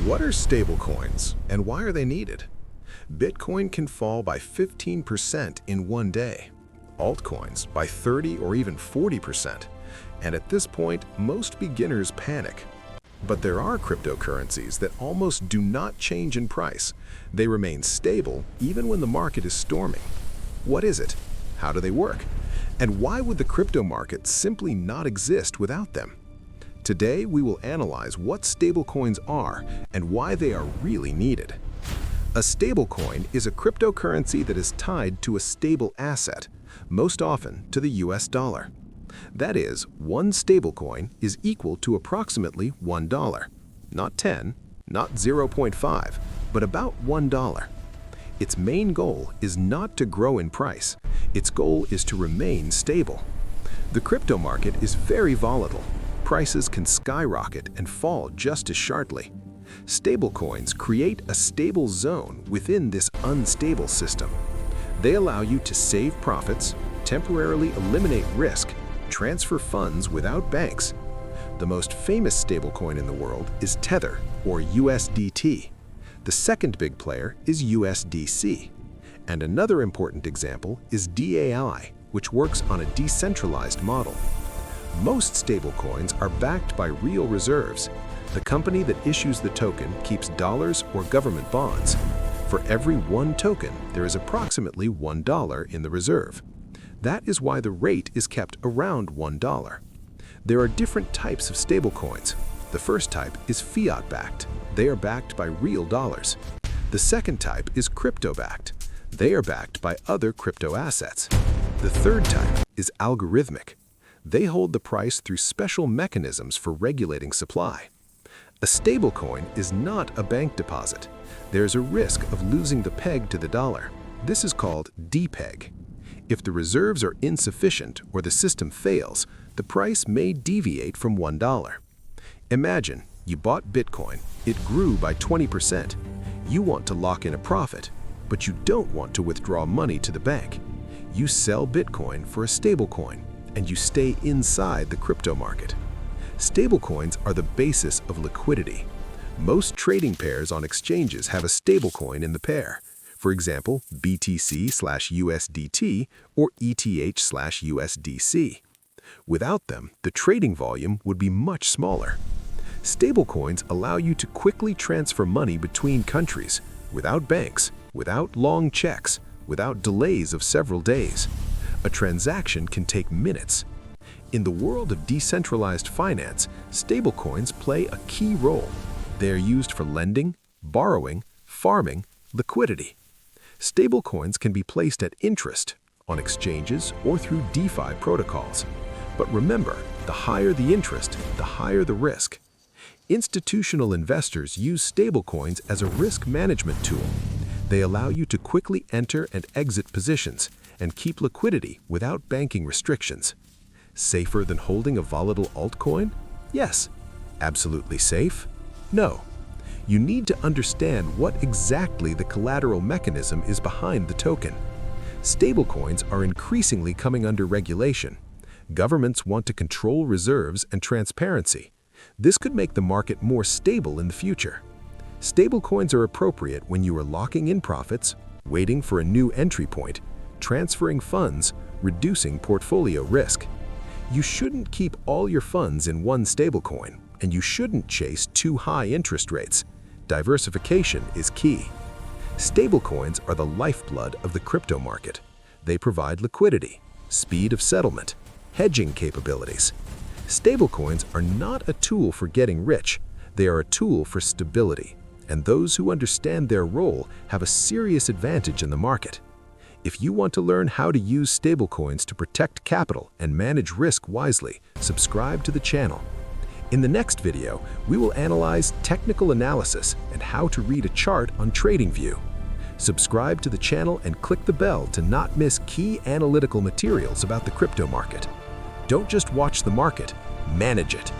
What are stablecoins and why are they needed? Bitcoin can fall by 15% in one day, altcoins by 30 or even 40%, and at this point, most beginners panic. But there are cryptocurrencies that almost do not change in price. They remain stable even when the market is storming. What is it? How do they work? And why would the crypto market simply not exist without them? Today, we will analyze what stablecoins are and why they are really needed. A stablecoin is a cryptocurrency that is tied to a stable asset, most often to the US dollar. That is, one stablecoin is equal to approximately $1. Not 10, not 0.5, but about $1. Its main goal is not to grow in price. Its goal is to remain stable. The crypto market is very volatile. Prices can skyrocket and fall just as sharply. Stablecoins create a stable zone within this unstable system. They allow you to save profits, temporarily eliminate risk, transfer funds without banks. The most famous stablecoin in the world is Tether, or USDT. The second big player is USDC. And another important example is DAI, which works on a decentralized model. Most stablecoins are backed by real reserves. The company that issues the token keeps dollars or government bonds. For every one token, there is approximately $1 in the reserve. That is why the rate is kept around $1. There are different types of stablecoins. The first type is fiat-backed. They are backed by real dollars. The second type is crypto-backed. They are backed by other crypto assets. The third type is algorithmic. They hold the price through special mechanisms for regulating supply. A stablecoin is not a bank deposit. There's a risk of losing the peg to the dollar. This is called depeg. If the reserves are insufficient or the system fails, the price may deviate from $1. Imagine you bought Bitcoin. It grew by 20%. You want to lock in a profit, but you don't want to withdraw money to the bank. You sell Bitcoin for a stablecoin, and you stay inside the crypto market. Stablecoins are the basis of liquidity. Most trading pairs on exchanges have a stablecoin in the pair. For example, BTC/USDT or ETH/USDC. Without them, the trading volume would be much smaller. Stablecoins allow you to quickly transfer money between countries, without banks, without long checks, without delays of several days. A transaction can take minutes. In the world of decentralized finance, stablecoins play a key role. They are used for lending, borrowing, farming, liquidity. Stablecoins can be placed at interest, on exchanges, or through DeFi protocols. But remember, the higher the interest, the higher the risk. Institutional investors use stablecoins as a risk management tool. They allow you to quickly enter and exit positions and keep liquidity without banking restrictions. Safer than holding a volatile altcoin? Yes. Absolutely safe? No. You need to understand what exactly the collateral mechanism is behind the token. Stablecoins are increasingly coming under regulation. Governments want to control reserves and transparency. This could make the market more stable in the future. Stablecoins are appropriate when you are locking in profits, waiting for a new entry point, transferring funds, reducing portfolio risk. You shouldn't keep all your funds in one stablecoin, and you shouldn't chase too high interest rates. Diversification is key. Stablecoins are the lifeblood of the crypto market. They provide liquidity, speed of settlement, hedging capabilities. Stablecoins are not a tool for getting rich. They are a tool for stability, and those who understand their role have a serious advantage in the market. If you want to learn how to use stablecoins to protect capital and manage risk wisely, subscribe to the channel. In the next video, we will analyze technical analysis and how to read a chart on TradingView. Subscribe to the channel and click the bell to not miss key analytical materials about the crypto market. Don't just watch the market, manage it.